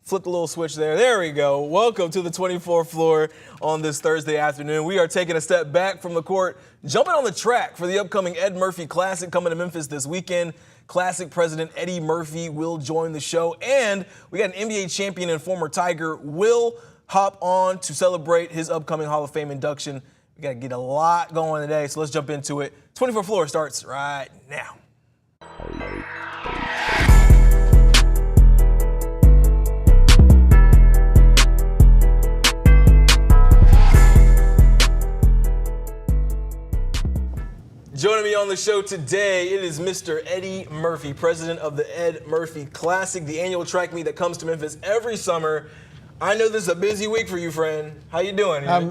Flip the little switch there. There we go. Welcome to the 24th floor on this Thursday afternoon. We are taking a step back from the court, jumping on the track for the upcoming Ed Murphey Classic coming to Memphis this weekend. Classic president Eddie Murphy will join the show, and we got an NBA champion and former Tiger will hop on to celebrate his upcoming Hall of Fame induction. We got to get a lot going today, so let's jump into it. 24th floor starts right now. Joining me on the show today, it is Mr. Eddie Murphy, president of the Ed Murphey Classic, the annual track meet that comes to Memphis every summer. I know this is a busy week for you, friend. How you doing? I'm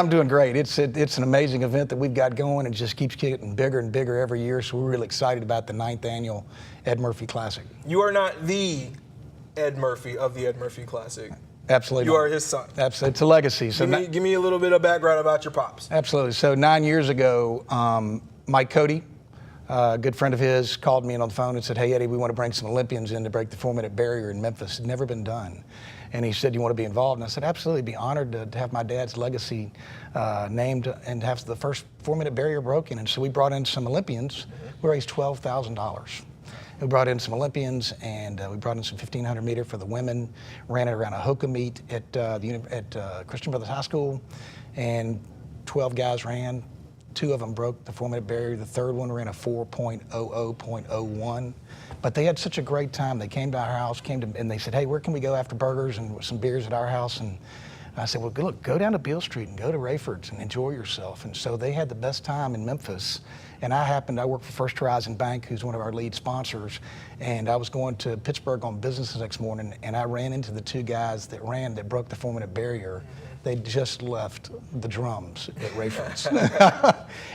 doing great. It's an amazing event that we've got going. It just keeps getting bigger and bigger every year, so we're really excited about the 9th annual Ed Murphy Classic. You are not the Ed Murphy of the Ed Murphy Classic. Absolutely. You are his son. Absolutely. It's a legacy. So give me a little bit of background about your pops. Absolutely. So 9 years ago, Mike Cody, a good friend of his, called me in on the phone and said, "Hey, Eddie, we want to bring some Olympians in to break the 4-minute barrier in Memphis. It's never been done." And he said, "You want to be involved?" And I said, "Absolutely. Be honored to have my dad's legacy named and have the first 4-minute barrier broken." And so we brought in some Olympians. We raised $12,000. We brought in some Olympians, and we brought in some 1,500 meter for the women. Ran it around a hoka meet at Christian Brothers High School, and 12 guys ran. 2 of them broke the 4-minute barrier. The third one ran a 4.00.01. But they had such a great time. They came to our house, and they said, "Hey, where can we go after burgers and some beers at our house?" And I said, "Well, look, go down to Beale Street and go to Rayford's and enjoy yourself." And so they had the best time in Memphis. And I work for First Horizon Bank, who's one of our lead sponsors. And I was going to Pittsburgh on business the next morning, and I ran into the 2 guys that broke the 4-minute barrier. They just left the drums at Rayford's.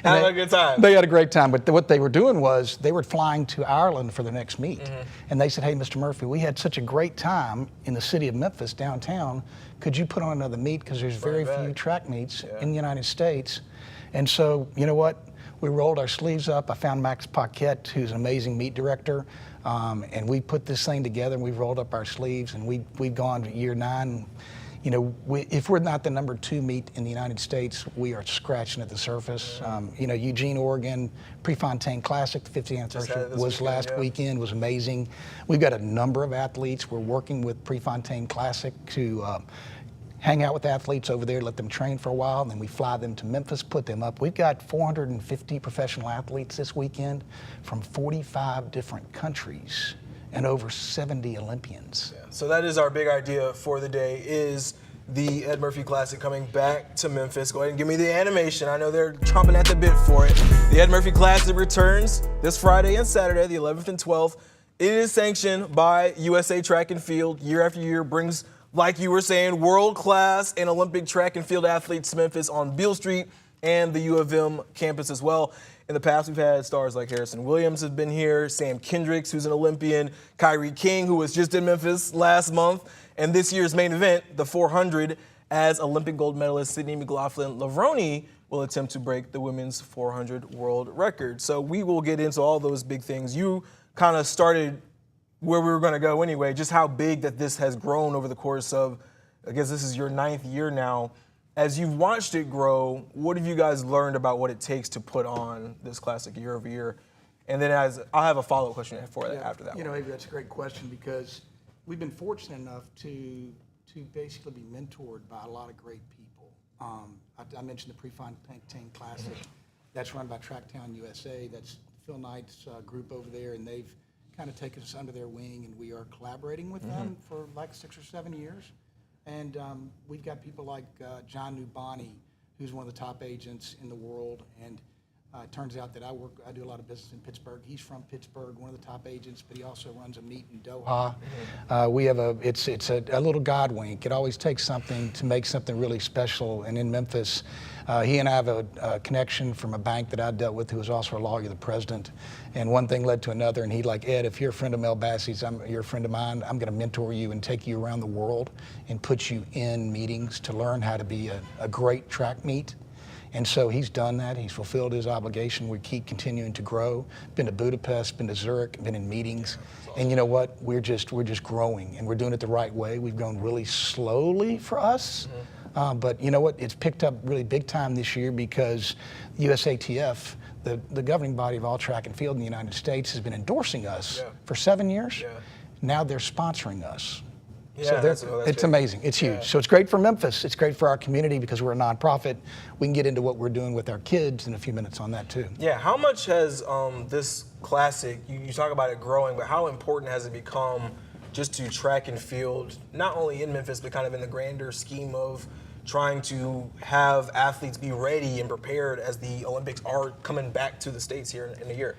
Having a good time. They had a great time, but what they were doing was they were flying to Ireland for the next meet. And they said, "Hey, Mr. Murphy, we had such a great time in the city of Memphis, downtown. Could you put on another meet? Because there's very few track meets in the United States." And so, you know what? We rolled our sleeves up. I found Max Paquette, who's an amazing meet director, and we put this thing together, and we've rolled up our sleeves, and we've gone to year 9. You know, if we're not the number 2 meet in the United States, we are scratching at the surface. Eugene, Oregon, Prefontaine Classic, the 50th anniversary was last weekend, was amazing. We've got a number of athletes. We're working with Prefontaine Classic to hang out with athletes over there, let them train for a while, and then we fly them to Memphis, put them up. We've got 450 professional athletes this weekend from 45 different countries and over 70 Olympians. Yeah. So that is our big idea for the day, is the Ed Murphy Classic coming back to Memphis. Go ahead and give me the animation. I know they're chomping at the bit for it. The Ed Murphy Classic returns this Friday and Saturday, the 11th and 12th. It is sanctioned by USA Track and Field. Year after year brings, like you were saying, world-class and Olympic track and field athletes to Memphis on Beale Street and the U of M campus as well. In the past, we've had stars like Harrison Williams have been here, Sam Kendricks, who's an Olympian, Kyrie King, who was just in Memphis last month, and this year's main event, the 400, as Olympic gold medalist Sydney McLaughlin-Levrone will attempt to break the women's 400 world record. So we will get into all those big things. You kind of started where we were going to go anyway, just how big that this has grown over the course of, I guess this is your 9th year now. As you've watched it grow, what have you guys learned about what it takes to put on this classic year over year? And then I'll have a follow-up question for that after that. Avery, that's a great question, because we've been fortunate enough to basically be mentored by a lot of great people. I mentioned the Prefontaine Classic. That's run by Tracktown USA. That's Phil Knight's group over there, and they've kind of taken us under their wing, and we are collaborating with them for like 6 or 7 years. And we've got people like John Nubani, who's one of the top agents in the world. And it turns out that I do a lot of business in Pittsburgh. He's from Pittsburgh, one of the top agents, but he also runs a meet in Doha. We have it's a little God wink. It always takes something to make something really special. And in Memphis, he and I have a connection from a bank that I dealt with, who was also a lawyer, the president. And one thing led to another, and he'd like, "Ed, if you're a friend of Mel Bassey's, you're a friend of mine, I'm going to mentor you and take you around the world and put you in meetings to learn how to be a great track meet." And so he's done that. He's fulfilled his obligation. We keep continuing to grow. Been to Budapest, been to Zurich, been in meetings. And you know what? We're just growing, and we're doing it the right way. We've grown really slowly for us. But you know what? It's picked up really big time this year because USATF, the governing body of all track and field in the United States, has been endorsing us for 7 years. Now they're sponsoring us. So that's it's amazing. It's huge. So it's great for Memphis. It's great for our community because we're a nonprofit. We can get into what we're doing with our kids in a few minutes on that too. Yeah. How much has this classic, you talk about it growing, but how important has it become just to track and field, not only in Memphis, but kind of in the grander scheme of trying to have athletes be ready and prepared as the Olympics are coming back to the States here in a year?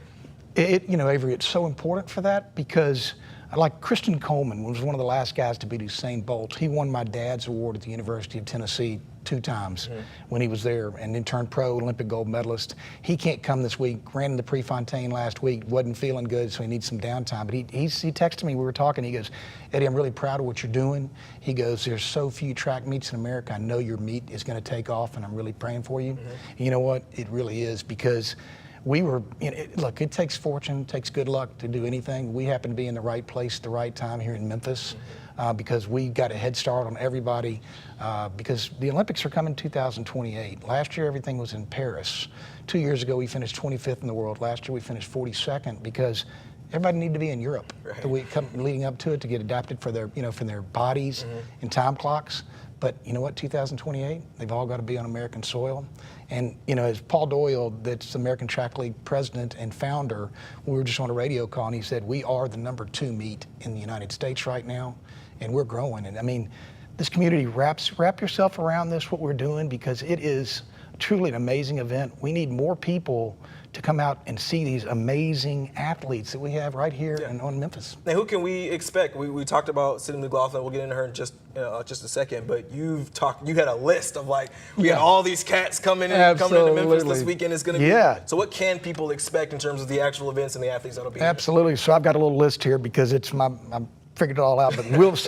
Avery, it's so important for that because like Christian Coleman was one of the last guys to beat Usain Bolt. He won my dad's award at the University of Tennessee 2 times when he was there, and then turned pro, Olympic gold medalist. He can't come this week. Ran into Prefontaine last week, wasn't feeling good, so he needs some downtime. But he texted me, we were talking, he goes, Eddie, I'm really proud of what you're doing. He goes, there's so few track meets in America. I know your meet is going to take off, and I'm really praying for you. And you know what? It really is, because we were, look, it takes fortune, it takes good luck to do anything. We happen to be in the right place at the right time here in Memphis because we got a head start on everybody because the Olympics are coming 2028. Last year, everything was in Paris. 2 years ago, we finished 25th in the world. Last year, we finished 42nd because everybody needed to be in Europe the week leading up to it to get adapted for their, for their bodies and time clocks. But you know what, 2028, they've all got to be on American soil. And, as Paul Doyle, that's the American Track League president and founder, we were just on a radio call, and he said, we are the #2 meet in the United States right now, and we're growing. And I mean, this community, wrap yourself around this, what we're doing, because it is truly an amazing event. We need more people to come out and see these amazing athletes that we have right here on Memphis. Now, who can we expect? We talked about Sydney McLaughlin. We'll get into her in just a second. But you had a list of we had all these cats coming into Memphis this weekend. Is going to be. So what can people expect in terms of the actual events and the athletes that'll be? Absolutely. So I've got a little list here because it's I'm figured it all out. But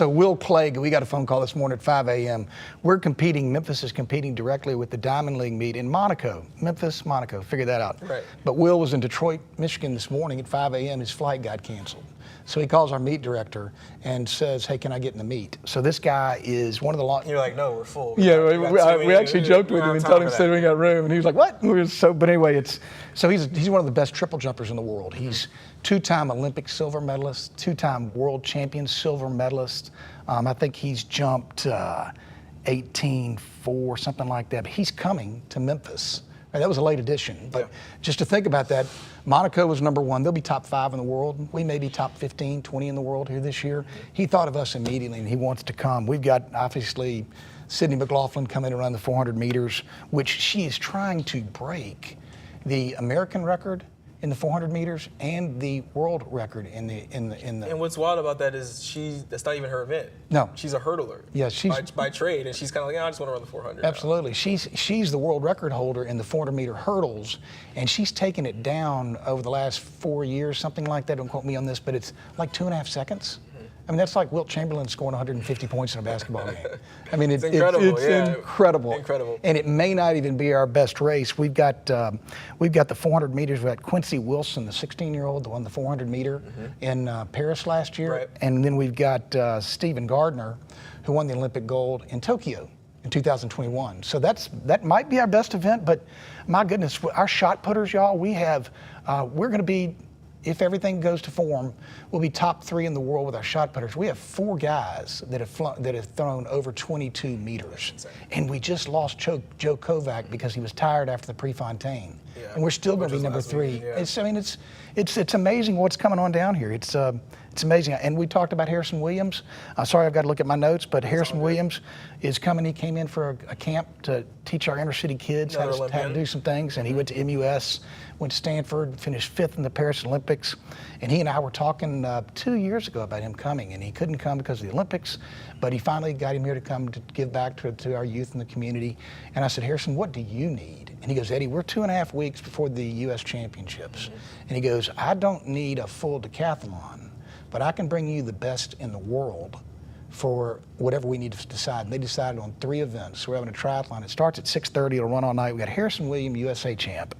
Will Clegg, we got a phone call this morning at 5 a.m. Memphis is competing directly with the Diamond League meet in Monaco. Memphis, Monaco, figure that out. Right. But Will was in Detroit, Michigan this morning at 5 a.m. His flight got canceled. So he calls our meet director and says, hey, can I get in the meet? So this guy is one of the long. You're like, no, we're full. We actually joked with him and told him, said we got room. And he was like, what? But anyway, he's one of the best triple jumpers in the world. He's 2-time Olympic silver medalist, 2-time world champion silver medalist. I think he's jumped 18.4, something like that. But he's coming to Memphis. Right, that was a late addition. But just to think about that, Monaco was #1. They'll be top 5 in the world. We may be top 15, 20 in the world here this year. He thought of us immediately, and he wants to come. We've got, obviously, Sydney McLaughlin coming around the 400 meters, which she is trying to break the American record in the 400 meters and the world record in the. And what's wild about that is that's not even her event. No, she's a hurdler. Yeah, she's by trade, and she's kind of like, I just want to run the 400. Absolutely, she's the world record holder in the 400 meter hurdles, and she's taken it down over the last 4 years, something like that. Don't quote me on this, but it's like 2.5 seconds. I mean, that's like Wilt Chamberlain scoring 150 points in a basketball game. I mean, it's incredible. Incredible. And it may not even be our best race. We've got the 400 meters. We've got Quincy Wilson, the 16-year-old, who won the 400 meter in Paris last year. Right. And then we've got Stephen Gardner, who won the Olympic gold in Tokyo in 2021. So that might be our best event, but my goodness, our shot putters, y'all, we're going to be, if everything goes to form, we'll be top 3 in the world with our shot putters. We have 4 guys that have thrown over 22 meters. And we just lost Joe Kovac because he was tired after the Prefontaine. Yeah. And we're still going to be #3. Yeah. It's amazing what's coming on down here. It's amazing. And we talked about Harrison Williams. Sorry, I've got to look at my notes, but Harrison Williams is coming. He came in for a camp to teach our inner city kids how to do some things. And he went to MUS, went to Stanford, finished 5th in the Paris Olympics. And he and I were talking 2 years ago about him coming. And he couldn't come because of the Olympics, but he finally got him here to come to give back to our youth in the community. And I said, Harrison, what do you need? And he goes, Eddie, we're 2.5 weeks before the U.S. Championships. And he goes, I don't need a full decathlon, but I can bring you the best in the world for whatever we need to decide. And they decided on 3 events. So we're having a triathlon. It starts at 6:30. It'll run all night. We got Harrison Williams, USA champ.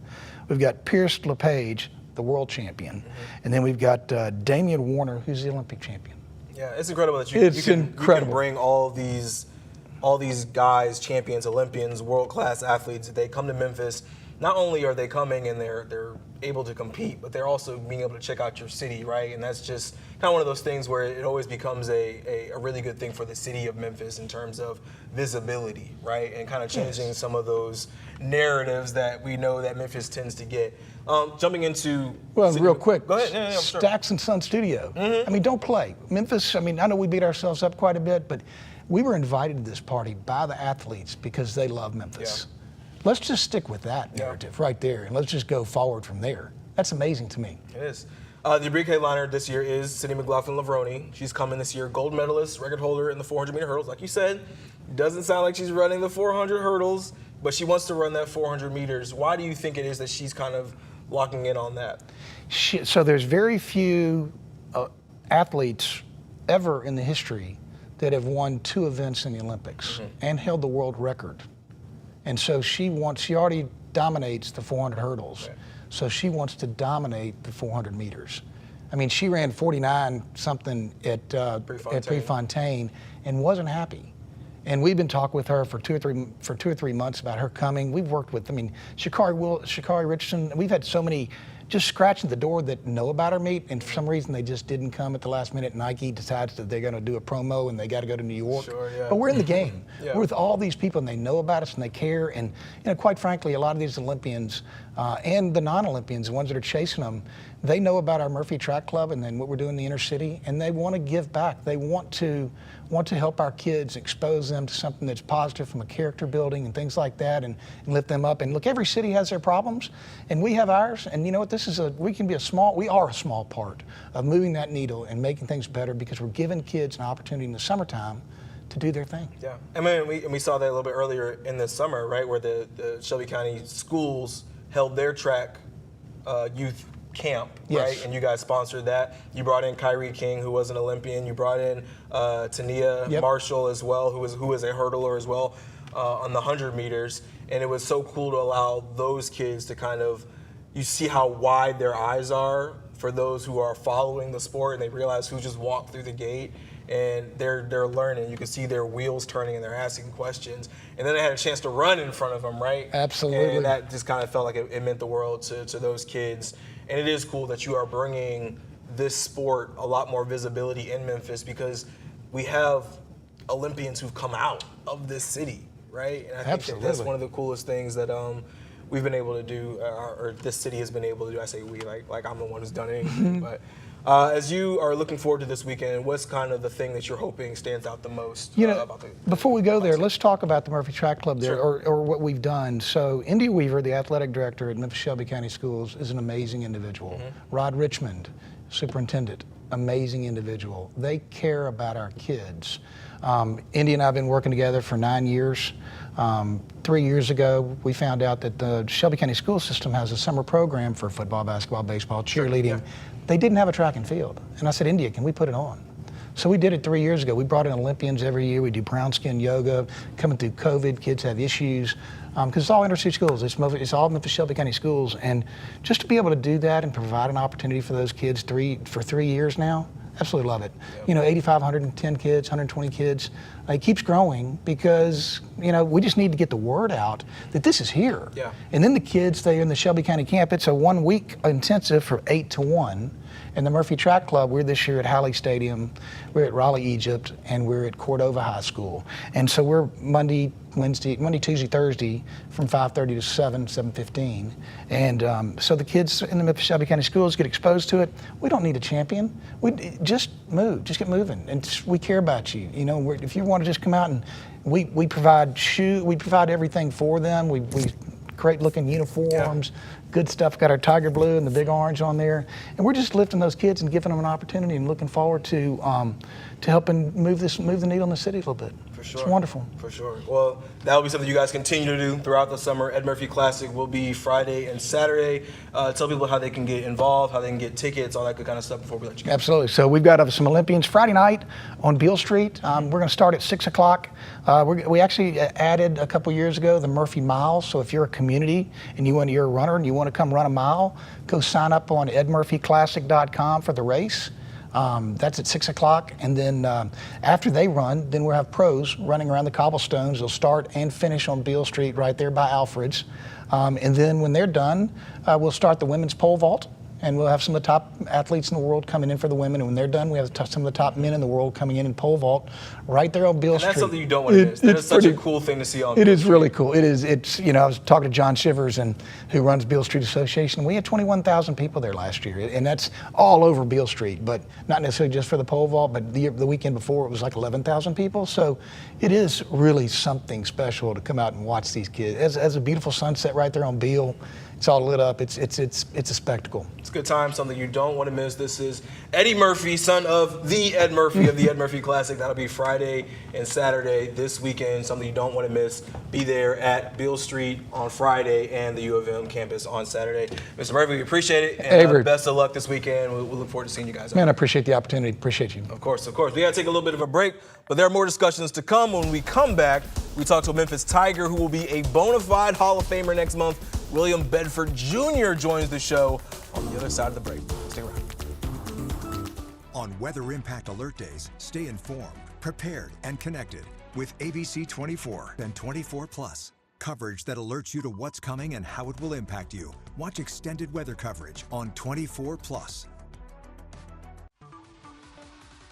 We've got Pierce LePage, the world champion. And then we've got Damian Warner, who's the Olympic champion. Yeah, it's incredible that you can bring all these guys, champions, Olympians, world-class athletes. They come to Memphis. Not only are they coming and they're able to compete, but they're also being able to check out your city, right? And that's just kind of one of those things where it always becomes a really good thing for the city of Memphis in terms of visibility, right? And kind of changing some of those narratives that we know that Memphis tends to get. Jumping into... Well, real quick, go ahead. Yeah, sure. Stacks and Son Studio. I mean, don't play. Memphis, I mean, I know we beat ourselves up quite a bit, but we were invited to this party by the athletes because they love Memphis. Yeah. Let's just stick with that narrative right there, and let's just go forward from there. That's amazing to me. It is. The debris headliner this year is Sydney McLaughlin-Lavroni. She's coming this year, gold medalist, record holder in the 400-meter hurdles. Like you said, doesn't sound like she's running the 400 hurdles, but she wants to run that 400 meters. Why do you think it is that she's kind of locking in on that? So there's very few athletes ever in the history that have won 2 events in the Olympics and held the world record. And so she already dominates the 400 hurdles. Okay. So she wants to dominate the 400 meters. I mean, she ran 49 something at Prefontaine and wasn't happy. And we've been talking with her for two or three months about her coming. We've worked with, I mean, Sha'Carri Richardson. We've had so many just scratching the door that know about our meet, and for some reason they just didn't come at the last minute. Nike decides that they're going to do a promo and they got to go to New York. Sure, yeah. But we're in the game. We're with all these people and they know about us and they care. And quite frankly, a lot of these Olympians and the non-Olympians, the ones that are chasing them, they know about our Murphey Track Club and then what we're doing in the inner city, and they want to give back. They want to help our kids, expose them to something that's positive from a character building and things like that, and lift them up. And look, every city has their problems, and we have ours. And you know what? We are a small part of moving that needle and making things better because we're giving kids an opportunity in the summertime to do their thing. Yeah, I mean, we saw that a little bit earlier in the summer, right, where the Shelby County schools held their track youth camp, right? And you guys sponsored that. You brought in Kyrie King, who was an Olympian. You brought in Tania Marshall as well, who was a hurdler as well on the 100 meters. And it was so cool to allow those kids to kind of, you see how wide their eyes are for those who are following the sport, and they realize who just walked through the gate. And they're learning. You can see their wheels turning and they're asking questions. And then they had a chance to run in front of them, right? Absolutely. And that just kind of felt like it meant the world to those kids. And it is cool that you are bringing this sport a lot more visibility in Memphis because we have Olympians who've come out of this city, right? And I think that's one of the coolest things that we've been able to do, or this city has been able to do. I say we, like I'm the one who's done anything, but as you are looking forward to this weekend, what's kind of the thing that you're hoping stands out the most? Before we go there, let's talk about the Murphey Track Club there, or what we've done. So India Weaver, the athletic director at Memphis Shelby County Schools, is an amazing individual. Rod Richmond, superintendent, amazing individual. They care about our kids. India and I have been working together for 9 years. 3 years ago, we found out that the Shelby County school system has a summer program for football, basketball, baseball, cheerleading. They didn't have a track and field. And I said, India, can we put it on? So we did it 3 years ago. We brought in Olympians every year. We do brown skin yoga. Coming through COVID, kids have issues. Because it's all inner-city schools. It's all Memphis Shelby County schools. And just to be able to do that and provide an opportunity for those kids for 3 years now, absolutely love it. 85, 110 kids, 120 kids. It keeps growing because, we just need to get the word out that this is here. Yeah. And then the kids, they're in the Shelby County camp. It's a 1 week intensive from 8 to 1. And the Murphey Track Club, we're this year at Halley Stadium, we're at Raleigh, Egypt, and we're at Cordova High School. And so we're Monday, Tuesday, Thursday from 5:30 to 7:15. And so the kids in the Memphis Shelby County schools get exposed to it. We don't need a champion. We just move, just get moving. And we care about you. If you want to just come out and we provide we provide everything for them. We great looking uniforms, good stuff. Got our tiger blue and the big orange on there, and we're just lifting those kids and giving them an opportunity and looking forward to helping move the needle in the city a little bit. For sure. It's wonderful. For sure. Well, that will be something you guys continue to do throughout the summer. Ed Murphey Classic will be Friday and Saturday. Tell people how they can get involved, how they can get tickets, all that good kind of stuff before we let you go. Absolutely. So we've got some Olympians Friday night on Beale Street. We're going to start at 6 o'clock. We actually added a couple years ago the Murphy Mile. So if you're a community and you're a runner and you want to come run a mile, go sign up on edmurphyclassic.com for the race. That's at 6 o'clock, and then after they run, then we'll have pros running around the cobblestones. They'll start and finish on Beale Street right there by Alfred's. And then when they're done, we'll start the women's pole vault, and we'll have some of the top athletes in the world coming in for the women. And when they're done, we have some of the top men in the world coming in pole vault right there on Beale Street. That's something you don't want to miss. That is such a cool thing to see on Beale It is Street. really cool. It's I was talking to John Shivers, who runs Beale Street Association. We had 21,000 people there last year, and that's all over Beale Street, but not necessarily just for the pole vault, but the weekend before it was like 11,000 people. So it is really something special to come out and watch these kids. As a beautiful sunset right there on Beale. It's all lit up. It's a spectacle. It's a good time, something you don't want to miss. This is Eddie Murphy, son of the Ed Murphy of the Ed Murphy Classic. That'll be Friday and Saturday this weekend, something you don't want to miss. Be there at Beale Street on Friday and the U of M campus on Saturday. Mr. Murphy, we appreciate it, and Avery, best of luck this weekend. We'll look forward to seeing you guys. Man, I appreciate the opportunity. Appreciate you. Of course, of course. We got to take a little bit of a break, but there are more discussions to come. When we come back, we talk to a Memphis Tiger who will be a bona fide Hall of Famer next month. William Bedford Jr. joins the show on the other side of the break. Stay around. On Weather Impact Alert Days, stay informed, prepared, and connected with ABC 24 and 24+. Coverage that alerts you to what's coming and how it will impact you. Watch extended weather coverage on 24+.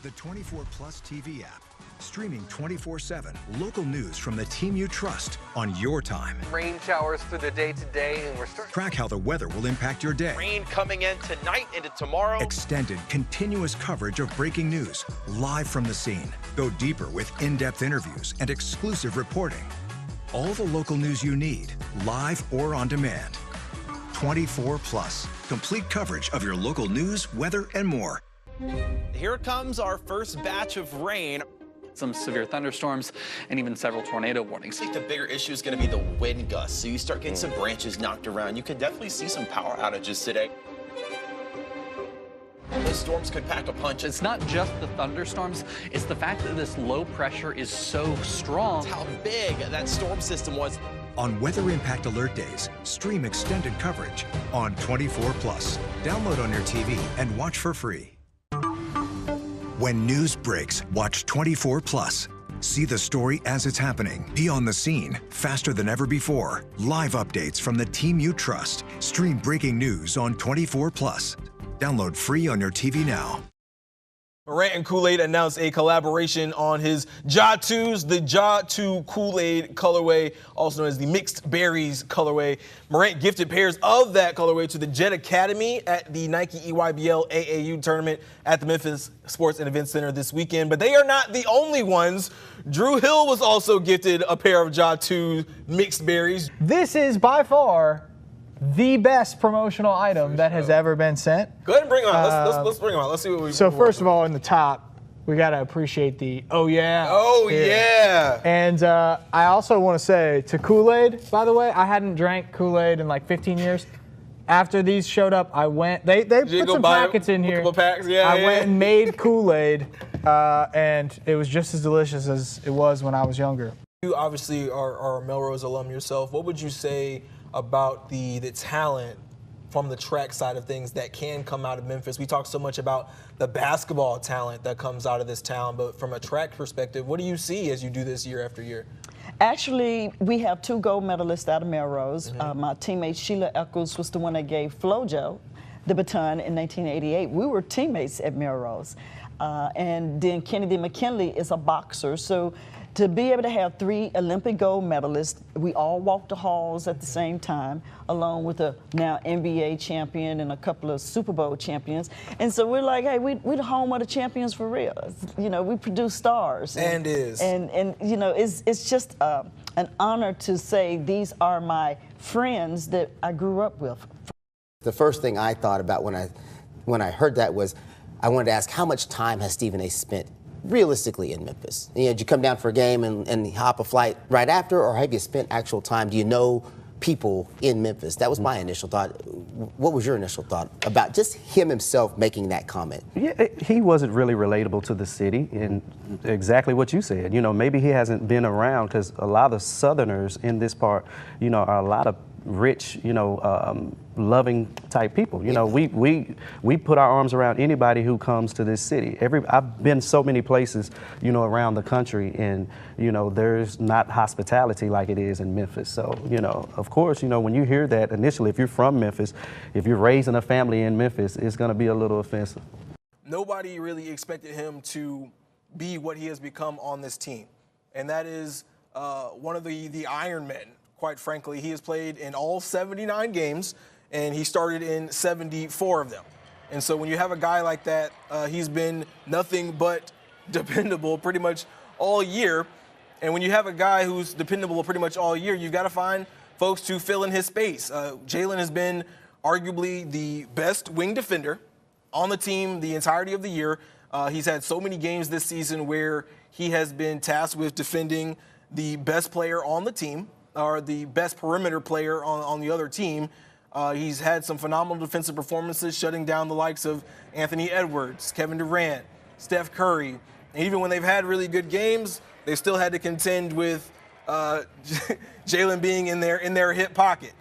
The 24+ TV app. Streaming 24/7. Local news from the team you trust on your time. Rain showers through the day today, and we're starting. Track how the weather will impact your day. Rain coming in tonight into tomorrow. Extended, continuous coverage of breaking news, live from the scene. Go deeper with in-depth interviews and exclusive reporting. All the local news you need, live or on demand. 24+. Complete coverage of your local news, weather, and more. Here comes our first batch of rain. Some severe thunderstorms and even several tornado warnings. I think the bigger issue is going to be the wind gusts. So you start getting some branches knocked around. You could definitely see some power outages today. Those storms could pack a punch. It's not just the thunderstorms, it's the fact that this low pressure is so strong. It's how big that storm system was. On Weather Impact Alert Days, stream extended coverage on 24+. Download on your TV and watch for free. When news breaks, watch 24+. See the story as it's happening. Be on the scene, faster than ever before. Live updates from the team you trust. Stream breaking news on 24+. Download free on your TV now. Morant and Kool-Aid announced a collaboration on his Ja 2s, the Ja 2 Kool-Aid colorway, also known as the Mixed Berries colorway. Morant gifted pairs of that colorway to the Jet Academy at the Nike EYBL AAU tournament at the Memphis Sports and Events Center this weekend. But they are not the only ones. Drew Hill was also gifted a pair of Ja 2 Mixed Berries. This is by far the best promotional item that has ever been sent. Go ahead and bring them out. Let's bring them out. Let's see what we. So first of all, in the top, we gotta appreciate the oh yeah. Oh here. yeah. And I also want to say to Kool-Aid, by the way, I hadn't drank Kool-Aid in like 15 years. After these showed up, I went. They put some packets in here. Packs? Yeah, I went and made Kool-Aid, and it was just as delicious as it was when I was younger. You obviously are a Melrose alum yourself. What would you say about the talent from the track side of things that can come out of Memphis? We talk so much about the basketball talent that comes out of this town, but from a track perspective, what do you see as you do this year after year? Actually, we have 2 gold medalists out of Melrose. My teammate Sheila Eccles was the one that gave Flojo the baton in 1988. We were teammates at Melrose. And then Kennedy McKinley is a boxer. So to be able to have 3 Olympic gold medalists, we all walked the halls at the same time, along with a now NBA champion and a couple of Super Bowl champions. And so we're like, hey, we're the home of the champions for real. You know, we produce stars. And you know, it's just an honor to say these are my friends that I grew up with. The first thing I thought about when I heard that was, I wanted to ask, how much time has Stephen A. spent realistically in Memphis? Did you come down for a game and hop a flight right after, or have you spent actual time? Do you know people in Memphis? That was my initial thought. What was your initial thought about just him himself making that comment? Yeah, he wasn't really relatable to the city, and exactly what you said. Maybe he hasn't been around, because a lot of Southerners in this part, are a lot of rich, loving type people. We put our arms around anybody who comes to this city. I've been so many places, around the country, and there's not hospitality like it is in Memphis. So of course, when you hear that initially, if you're from Memphis, if you're raising a family in Memphis, it's going to be a little offensive. Nobody really expected him to be what he has become on this team, and that is one of the Iron Men. Quite frankly, he has played in all 79 games, and he started in 74 of them. And so when you have a guy like that, he's been nothing but dependable pretty much all year. And when you have a guy who's dependable pretty much all year, you've got to find folks to fill in his space. Jalen has been arguably the best wing defender on the team the entirety of the year. He's had so many games this season where he has been tasked with defending the best player on the team, or the best perimeter player on the other team. He's had some phenomenal defensive performances, shutting down the likes of Anthony Edwards, Kevin Durant, Steph Curry. And even when they've had really good games, they still had to contend with Jalen being in their hip pocket.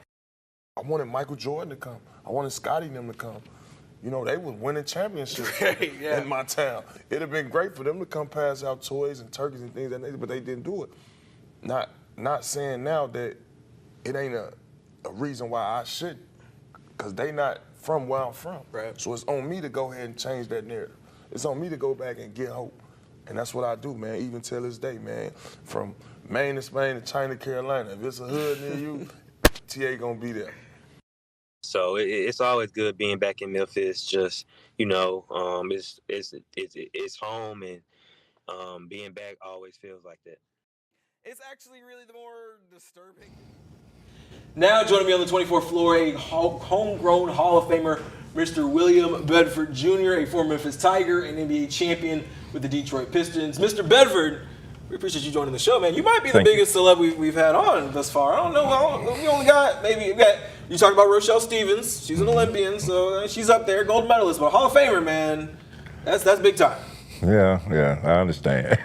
I wanted Michael Jordan to come. I wanted Scottie and them to come. They was winning championships in my town. It'd have been great for them to come pass out toys and turkeys and things, but they didn't do it. Not saying now that it ain't a reason why I should, because they not from where I'm from. Right. So it's on me to go ahead and change that narrative. It's on me to go back and get hope. And that's what I do, man, even till this day, man. From Maine to Spain to China, Carolina. If it's a hood near you, TA gonna be there. So it's always good being back in Memphis. Just, it's home, and being back always feels like that. It's actually really the more disturbing. Now joining me on the 24th floor, a homegrown Hall of Famer, Mr. William Bedford Jr., a former Memphis Tiger and NBA champion with the Detroit Pistons. Mr. Bedford, we appreciate you joining the show, man. You might be the biggest celeb we've had on thus far. I don't know. We only got you talked about Rochelle Stevens. She's an Olympian, so she's up there, gold medalist. But Hall of Famer, man, that's big time. Yeah, I understand.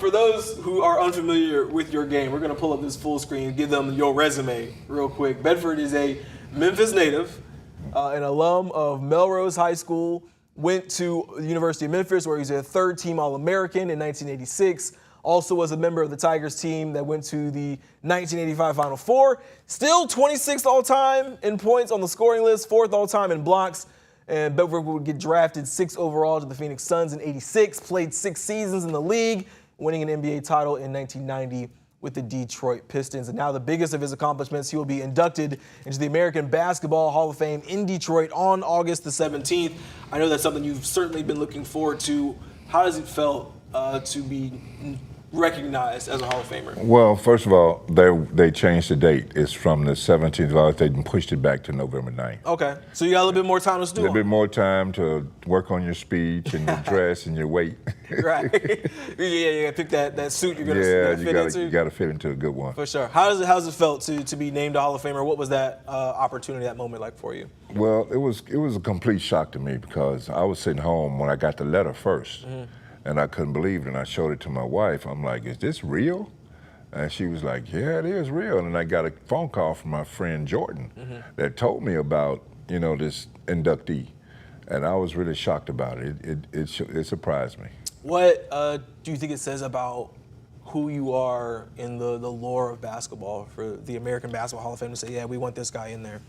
For those who are unfamiliar with your game, we're going to pull up this full screen and give them your resume real quick. Bedford is a Memphis native, an alum of Melrose High School, went to the University of Memphis where he's a third-team All-American in 1986, also was a member of the Tigers team that went to the 1985 Final Four, still 26th all-time in points on the scoring list, 4th all-time in blocks. And Bedford would get drafted 6th overall to the Phoenix Suns in '86, played 6 seasons in the league, winning an NBA title in 1990 with the Detroit Pistons. And now the biggest of his accomplishments, he will be inducted into the American Basketball Hall of Fame in Detroit on August the 17th. I know that's something you've certainly been looking forward to. How does it feel to be recognized as a Hall of Famer? Well, first of all, they changed the date. It's from the 17th of August. They pushed it back to November 9th. Okay, so you got a little bit more time to stew. A little bit more time to work on your speech and your dress and your weight. Right. Yeah, you got to pick that suit you're going to fit into. You got to fit into a good one. For sure. How's it felt to be named a Hall of Famer? What was that opportunity, that moment like for you? Well, it was a complete shock to me because I was sitting home when I got the letter first. Mm-hmm. And I couldn't believe it, and I showed it to my wife. I'm like, is this real? And she was like, yeah, it is real. And I got a phone call from my friend Jordan that told me about, this inductee. And I was really shocked about it. It surprised me. What do you think it says about who you are in the lore of basketball for the American Basketball Hall of Fame to say, yeah, we want this guy in there?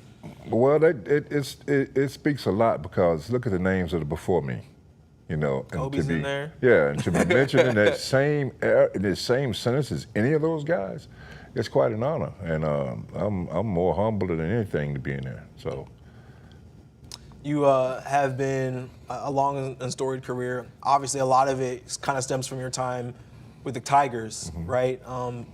Well, it speaks a lot because look at the names that are before me. And Kobe's in there. Yeah, and to be mentioned in that same sentence as any of those guys, it's quite an honor. And I'm more humbled than anything to be in there. So. You have been a long and storied career. Obviously, a lot of it kind of stems from your time with the Tigers, right?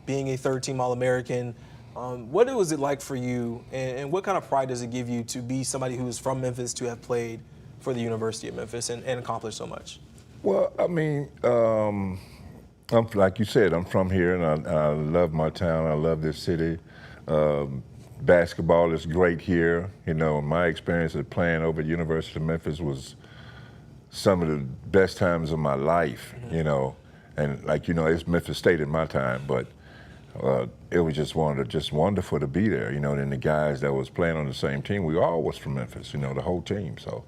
Being a third-team All-American. What was it like for you, and what kind of pride does it give you to be somebody who is from Memphis to have played for the University of Memphis and accomplished so much? Well, I mean, I'm like you said, I'm from here, and I love my town. I love this city. Basketball is great here. You know, my experience of playing over at University of Memphis was some of the best times of my life. You know, and like you know, it's Memphis State in my time, but it was just wonderful to be there. You know, and the guys that was playing on the same team, we all was from Memphis. You know, the whole team. So,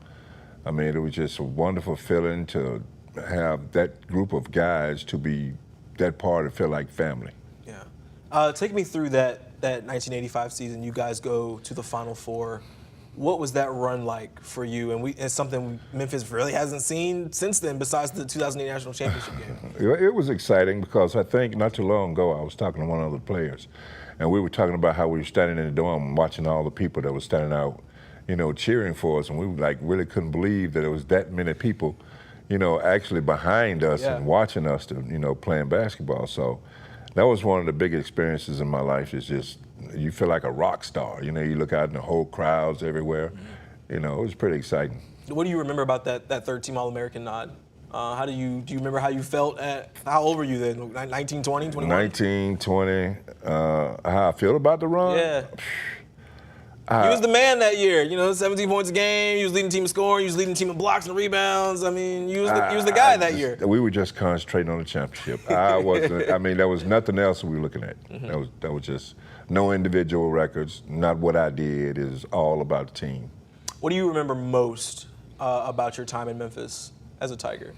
I mean, it was just a wonderful feeling to have that group of guys to be that part and feel like family. Yeah. Take me through that 1985 season. You guys go to the Final Four. What was that run like for you? And it's something Memphis really hasn't seen since then, besides the 2008 National Championship game. It was exciting because I think not too long ago I was talking to one of the players, and we were talking about how we were standing in the dorm watching all the people that were standing out, you know, cheering for us, and we like really couldn't believe that there was that many people, you know, actually behind us and watching us, you know, playing basketball. So that was one of the big experiences in my life. Is just you feel like a rock star. You know, you look out and the whole crowds everywhere. You know, it was pretty exciting. What do you remember about that third-team All-American nod? Do you remember how you felt how old were you then? 19, 20, 21? 19, 20. How I feel about the run? Yeah. He was the man that year, you know, 17 points a game. He was leading the team in scoring. He was leading the team in blocks and rebounds. I mean, he was the guy that year. We were just concentrating on the championship. I wasn't. I mean, there was nothing else we were looking at. That was just no individual records. Not what I did. It was all about the team. What do you remember most about your time in Memphis as a Tiger?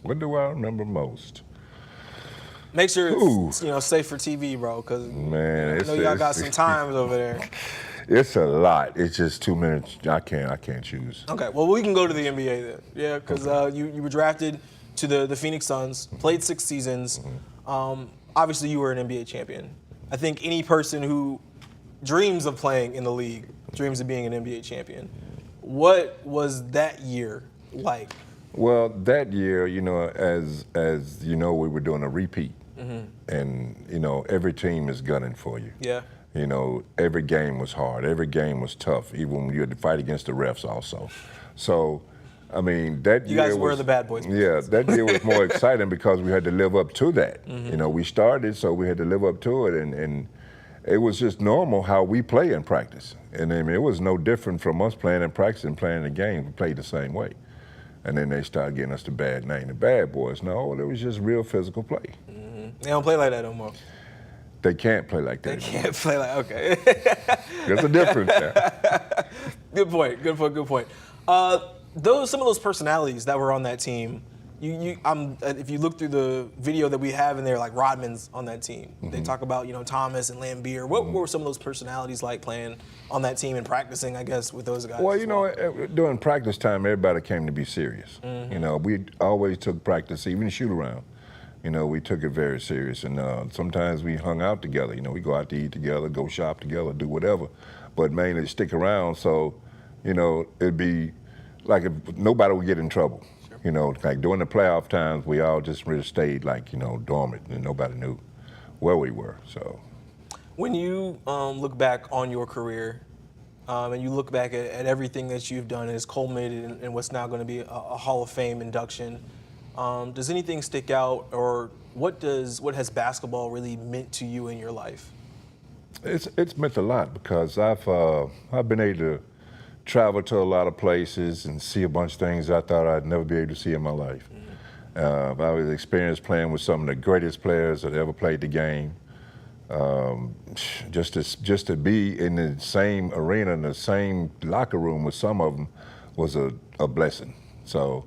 What do I remember most? Make sure it's safe for TV, bro, because man, I know y'all got some times over there. It's a lot. It's just 2 minutes. I can't choose. Okay, well, we can go to the NBA then. Yeah, because you were drafted to the Phoenix Suns, played 6 seasons. Obviously, you were an NBA champion. I think any person who dreams of playing in the league dreams of being an NBA champion. What was that year like? Well, that year, you know, as you know, we were doing a repeat. And, you know, every team is gunning for you. Yeah. You know, every game was hard. Every game was tough, even when you had to fight against the refs also. So, I mean, that year you guys were the bad boys. Yeah, that year was more exciting because we had to live up to that. You know, we started, so we had to live up to it. And it was just normal how we play in practice. And I mean, it was no different from us playing in practice and playing the game. We played the same way. And then they started getting us the bad name, the bad boys. No, it was just real physical play. They don't play like that no more. They can't play like that. They can't play like, okay. There's a difference there. Good point. Some of those personalities that were on that team, if you look through the video that we have in there, like Rodman's on that team. They talk about, you know, Thomas and Lambeer. What were some of those personalities like playing on that team and practicing, I guess, with those guys? Well, you know, during practice time, everybody came to be serious. You know, we always took practice, even shoot around. You know, we took it very serious, and sometimes we hung out together. You know, we go out to eat together, go shop together, do whatever, but mainly stick around. So, you know, it'd be like if nobody would get in trouble. Sure. You know, like during the playoff times, we all just really stayed like, you know, dormant, and nobody knew where we were. So, when you look back on your career, and you look back at everything that you've done and has culminated in what's now going to be a Hall of Fame induction. Does anything stick out, or what has basketball really meant to you in your life? It's meant a lot because I've been able to travel to a lot of places and see a bunch of things I thought I'd never be able to see in my life. I was experienced playing with some of the greatest players that ever played the game. Just to be in the same arena, in the same locker room with some of them was a blessing. So,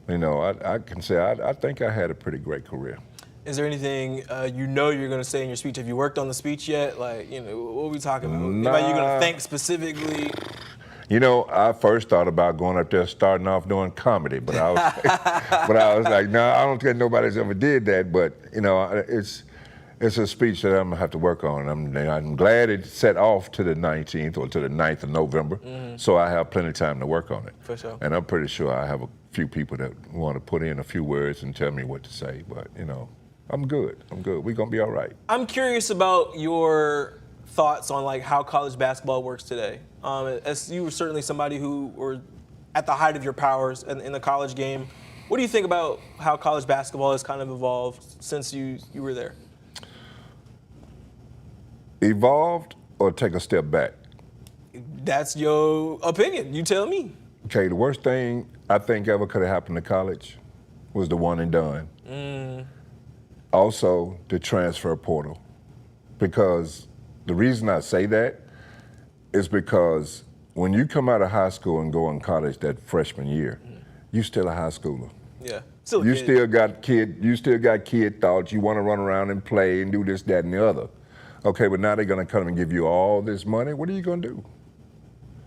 you know, I can say I think I had a pretty great career. Is there anything you're going to say in your speech? Have you worked on the speech yet? Like, you know, what are we talking about? Anybody you're going to thank specifically? You know, I first thought about going up there starting off doing comedy, but I was like, no, I don't think nobody's ever did that. But, you know, it's a speech that I'm going to have to work on. I'm glad it set off to the 19th or to the 9th of November, so I have plenty of time to work on it. For sure. And I'm pretty sure I have a few people that want to put in a few words and tell me what to say. But, you know, I'm good. We're going to be all right. I'm curious about your thoughts on, like, how college basketball works today. As you were certainly somebody who at the height of your powers in the college game. What do you think about how college basketball has kind of evolved since you were there? Evolved or take a step back? That's your opinion. You tell me. Okay, the worst thing I think ever could have happened to college was the one and done. Also, the transfer portal. Because the reason I say that is because when you come out of high school and go in college that freshman year, you still a high schooler. Yeah. You still got kid thoughts. You want to run around and play and do this, that, and the other. Okay, but now they're going to come and give you all this money. What are you going to do?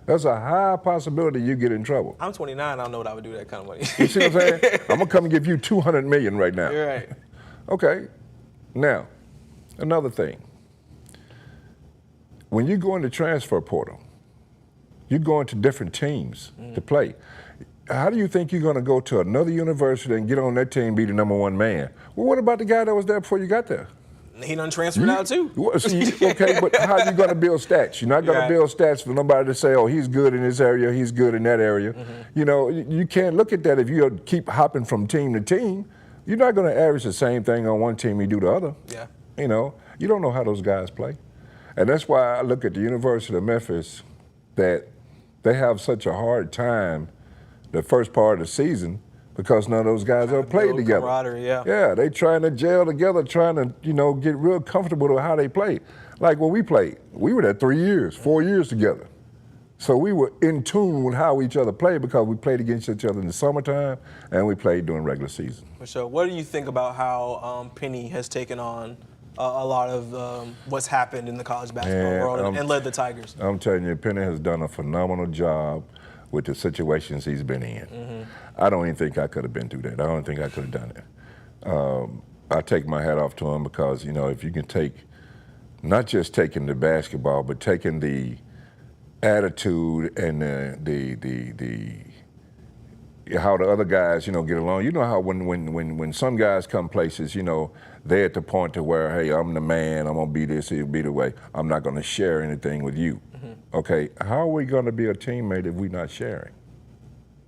There's a high possibility you get in trouble. I'm 29. I don't know what I would do with that kind of money. You see what I'm saying? I'm going to come and give you $200 million right now. You're right. Okay. Now, another thing. When you go in the transfer portal, you're going to different teams to play. How do you think you're going to go to another university and get on that team and be the #1 man? Well, what about the guy that was there before you got there? He done transferred out too. Okay, but how are you going to build stats? You're not going to build stats for nobody to say, oh, he's good in this area, he's good in that area. You know, you can't look at that if you keep hopping from team to team. You're not going to average the same thing on one team you do the other. Yeah. You know, you don't know how those guys play. And that's why I look at the University of Memphis, that they have such a hard time the first part of the season because none of those guys ever played together. Yeah, they trying to gel together, trying to, you know, get real comfortable with how they play. Like when we played, we were there 3 years, 4 years together. So we were in tune with how each other played because we played against each other in the summertime and we played during regular season. For sure. What do you think about how Penny has taken on a lot of what's happened in the college basketball world and led the Tigers? I'm telling you, Penny has done a phenomenal job with the situations he's been in. I don't even think I could have been through that. I don't think I could have done it. I take my hat off to him because, you know, if you can take, not just taking the basketball, but taking the attitude and how the other guys, you know, get along. You know how when some guys come places, you know, they're at the point to where, hey, I'm the man, I'm gonna be this, he'll be the way. I'm not gonna share anything with you. Okay, how are we gonna be a teammate if we're not sharing?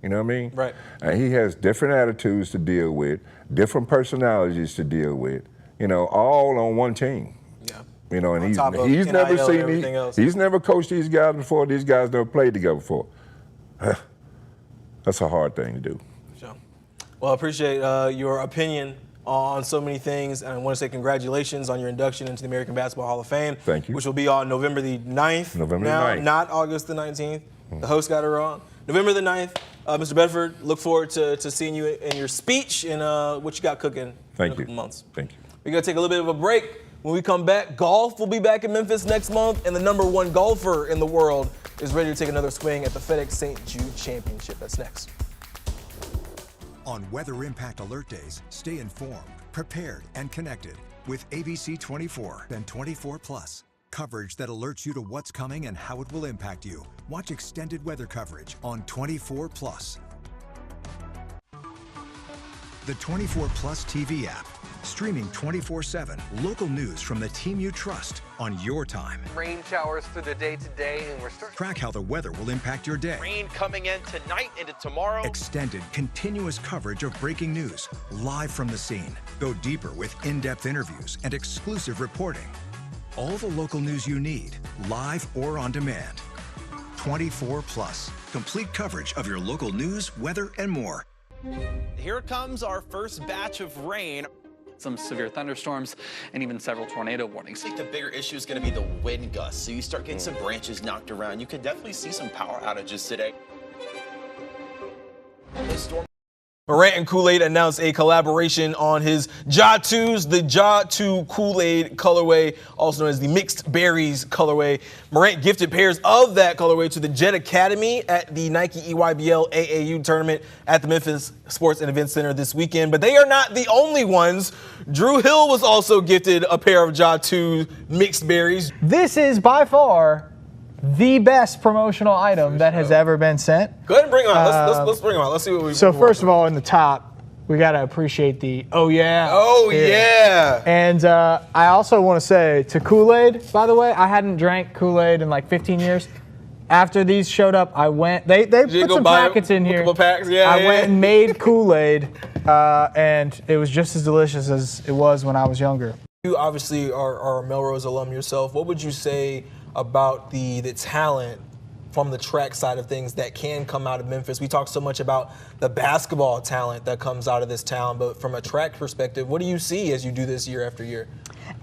You know what I mean? Right. And he has different attitudes to deal with, different personalities to deal with, you know, all on one team. Yeah. You know, and he's never seen, he's never coached these guys before, these guys never played together before. That's a hard thing to do. Sure. Well, I appreciate your opinion on so many things, and I want to say congratulations on your induction into the American Basketball Hall of Fame. Thank you. Which will be on November the 9th. November now, the 9th. Not August the 19th. The host got it wrong. November the 9th. Mr. Bedford, look forward to seeing you in your speech and what you got cooking in a couple months. Thank you. We're going to take a little bit of a break. When we come back, golf will be back in Memphis next month, and the #1 golfer in the world is ready to take another swing at the FedEx St. Jude Championship. That's next. On Weather Impact Alert Days, stay informed, prepared, and connected with ABC 24 and 24+. Coverage that alerts you to what's coming and how it will impact you. Watch extended weather coverage on 24+. The 24+ TV app. Streaming 24/7 local news from the team you trust on your time. Rain showers through the day today, and we're starting. Track how the weather will impact your day. Rain coming in tonight into tomorrow. Extended, continuous coverage of breaking news, live from the scene. Go deeper with in-depth interviews and exclusive reporting. All the local news you need, live or on demand. 24+, complete coverage of your local news, weather, and more. Here comes our first batch of rain. Some severe thunderstorms and even several tornado warnings. I think the bigger issue is going to be the wind gusts. So you start getting some branches knocked around. You could definitely see some power outages today. Morant and Kool-Aid announced a collaboration on his Ja 2s, the Ja 2 Kool-Aid colorway, also known as the Mixed Berries colorway. Morant gifted pairs of that colorway to the Jet Academy at the Nike EYBL AAU tournament at the Memphis Sports and Events Center this weekend. But they are not the only ones. Drew Hill was also gifted a pair of Ja 2 Mixed Berries. This is by far the best promotional item that has ever been sent. Go ahead and bring them out. Let's bring them out. Let's see what we. So first of all, in the top, we gotta appreciate the yeah. And I also want to say to Kool-Aid, by the way, I hadn't drank Kool-Aid in like 15 years. After these showed up, I went. They put some packets in here. A couple packs, yeah. I went and made Kool-Aid, and it was just as delicious as it was when I was younger. You obviously are a Melrose alum yourself. What would you say about the talent from the track side of things that can come out of Memphis? We talk so much about the basketball talent that comes out of this town, but from a track perspective, what do you see as you do this year after year?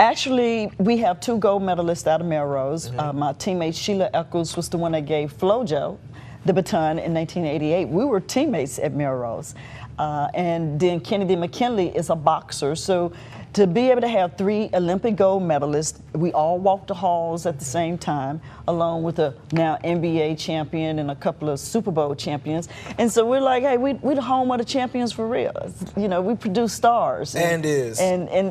Actually, we have 2 gold medalists out of Melrose. My teammate Sheila Eccles was the one that gave Flojo the baton in 1988. We were teammates at Melrose. And then Kennedy McKinley is a boxer. So to be able to have 3 Olympic gold medalists, we all walked the halls at the same time, along with a now NBA champion and a couple of Super Bowl champions. And so we're like, hey, we're the home of the champions for real. You know, we produce stars. And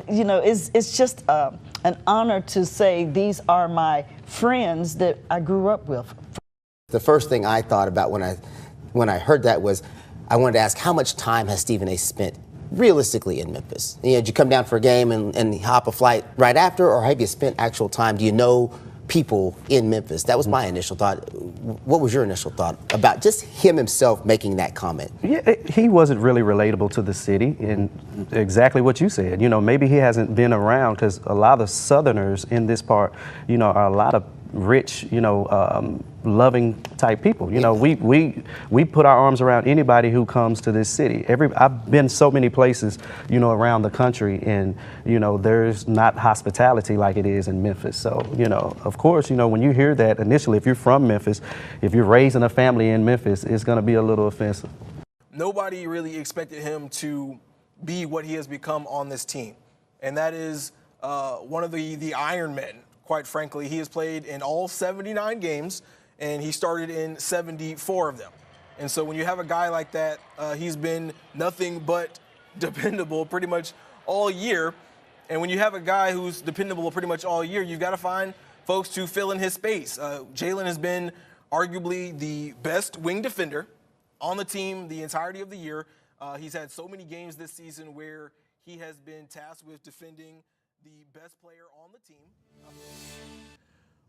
you know, it's just an honor to say these are my friends that I grew up with. The first thing I thought about when I heard that was, I wanted to ask, how much time has Stephen A. spent realistically in Memphis? You know, did you come down for a game and hop a flight right after, or have you spent actual time? Do you know people in Memphis? That was my initial thought. What was your initial thought about just him himself making that comment? Yeah, he wasn't really relatable to the city, and exactly what you said. You know, maybe he hasn't been around because a lot of the Southerners in this part, you know, are a lot of rich, you know, loving type people. You know, we put our arms around anybody who comes to this city. I've been so many places, you know, around the country, and you know, there's not hospitality like it is in Memphis. So, you know, of course, you know, when you hear that initially, if you're from Memphis, if you're raising a family in Memphis, it's going to be a little offensive. Nobody really expected him to be what he has become on this team, and that is one of the Iron Men. Quite frankly, he has played in all 79 games, and he started in 74 of them. And so when you have a guy like that, he's been nothing but dependable pretty much all year. And when you have a guy who's dependable pretty much all year, you've got to find folks to fill in his space. Jalen has been arguably the best wing defender on the team the entirety of the year. He's had so many games this season where he has been tasked with defending the best player on the team.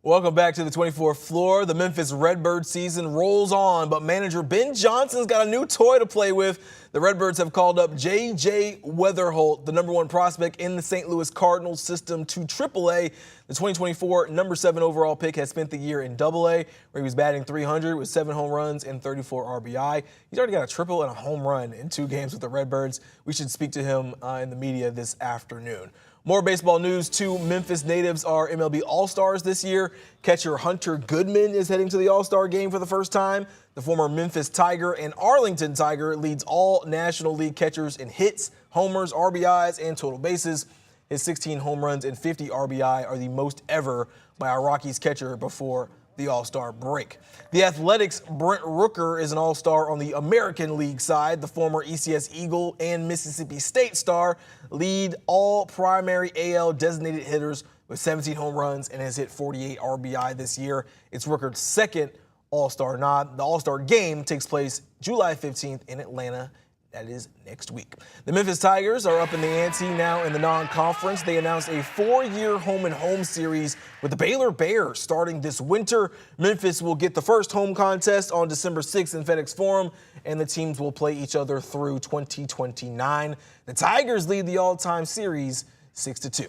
Welcome back to the 24th floor. The Memphis Redbird season rolls on, but manager Ben Johnson's got a new toy to play with. The Redbirds have called up J.J. Weatherholt, the #1 prospect in the St. Louis Cardinals system, to AAA. The 2024 #7 overall pick has spent the year in AA, where he was batting .300 with 7 home runs and 34 RBI. He's already got a triple and a home run in 2 games with the Redbirds. We should speak to him in the media this afternoon. More baseball news. 2 Memphis natives are MLB All-Stars this year. Catcher Hunter Goodman is heading to the All-Star game for the first time. The former Memphis Tiger and Arlington Tiger leads all National League catchers in hits, homers, RBIs, and total bases. His 16 home runs and 50 RBI are the most ever by a Rockies catcher before the All-Star break. The Athletics' Brent Rooker is an All-Star on the American League side. The former ECS Eagle and Mississippi State star lead all primary AL designated hitters with 17 home runs and has hit 48 RBI this year. It's Rooker's second All-Star nod. The All-Star game takes place July 15th in Atlanta. That is next week. The Memphis Tigers are up in the ante now in the non-conference. They announced a 4-year home-and-home series with the Baylor Bears starting this winter. Memphis will get the first home contest on December 6th in FedEx Forum, and the teams will play each other through 2029. The Tigers lead the all-time series 6-2.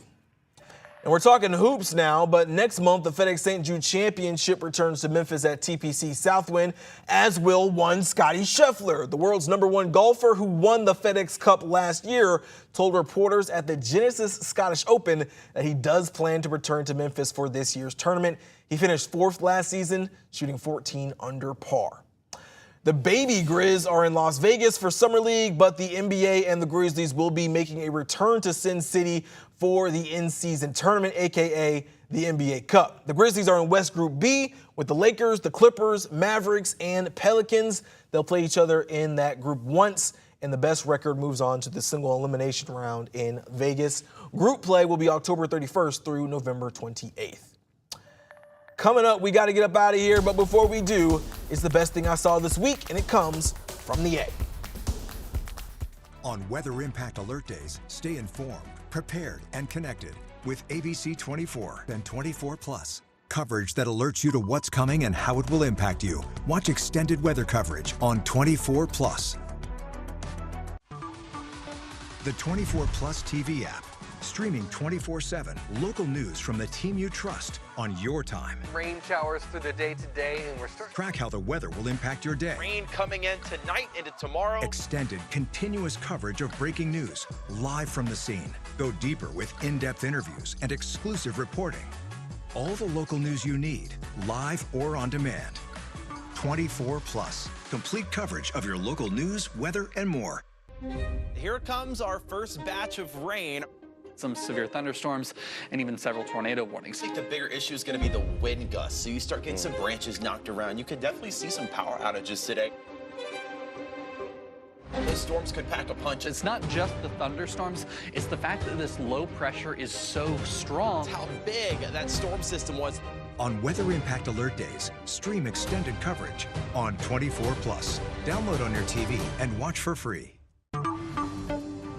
And we're talking hoops now, but next month the FedEx St. Jude Championship returns to Memphis at TPC Southwind, as will one Scottie Scheffler. The world's #1 golfer who won the FedEx Cup last year told reporters at the Genesis Scottish Open that he does plan to return to Memphis for this year's tournament. He finished 4th last season, shooting 14 under par. The Baby Grizz are in Las Vegas for Summer League, but the NBA and the Grizzlies will be making a return to Sin City for the in-season tournament, a.k.a. the NBA Cup. The Grizzlies are in West Group B with the Lakers, the Clippers, Mavericks, and Pelicans. They'll play each other in that group once, and the best record moves on to the single elimination round in Vegas. Group play will be October 31st through November 28th. Coming up, we got to get up out of here, but before we do, it's the best thing I saw this week, and it comes from the A. On Weather Impact Alert Days, stay informed, prepared, and connected with ABC 24 and 24 Plus. Coverage that alerts you to what's coming and how it will impact you. Watch extended weather coverage on 24+. The 24+ TV app. Streaming 24/7 local news from the team you trust on your time. Rain showers through the day today, and we're starting. Track how the weather will impact your day. Rain coming in tonight into tomorrow. Extended, continuous coverage of breaking news, live from the scene. Go deeper with in-depth interviews and exclusive reporting. All the local news you need, live or on demand. 24+, complete coverage of your local news, weather, and more. Here comes our first batch of rain. Some severe thunderstorms and even several tornado warnings. I think the bigger issue is going to be the wind gusts. So you start getting some branches knocked around. You could definitely see some power outages today. Those storms could pack a punch. It's not just the thunderstorms, it's the fact that this low pressure is so strong. That's how big that storm system was. On Weather Impact Alert Days, stream extended coverage on 24+. Download on your TV and watch for free.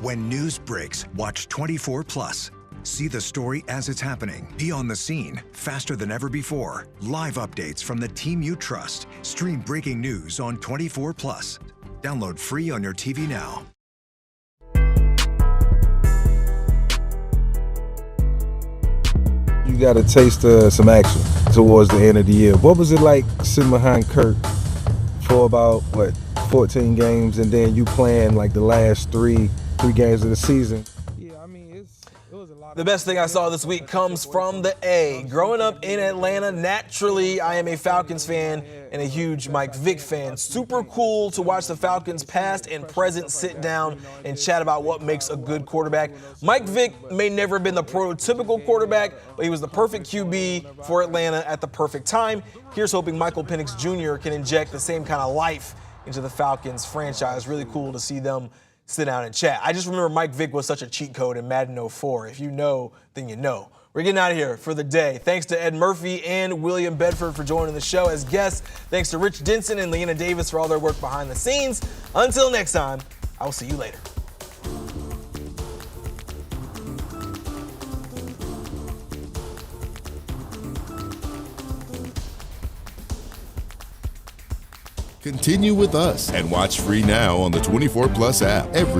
When news breaks, watch 24+. See the story as it's happening. Be on the scene, faster than ever before. Live updates from the team you trust. Stream breaking news on 24+. Download free on your TV now. You got a taste of some action towards the end of the year. What was it like sitting behind Kirk for about, 14 games, and then you playing like the last three games of the season? The best thing I saw this week comes from the A. Growing up in Atlanta, naturally, I am a Falcons fan and a huge Mike Vick fan. Super cool to watch the Falcons past and present sit down and chat about what makes a good quarterback. Mike Vick may never have been the prototypical quarterback, but he was the perfect QB for Atlanta at the perfect time. Here's hoping Michael Penix Jr. can inject the same kind of life into the Falcons franchise. Really cool to see them sit down and chat. I just remember Mike Vick was such a cheat code in Madden 04. If you know, then you know. We're getting out of here for the day. Thanks to Ed Murphy and William Bedford for joining the show as guests. Thanks to Rich Denson and Leanna Davis for all their work behind the scenes. Until next time, I will see you later. Continue with us and watch free now on the 24+ app every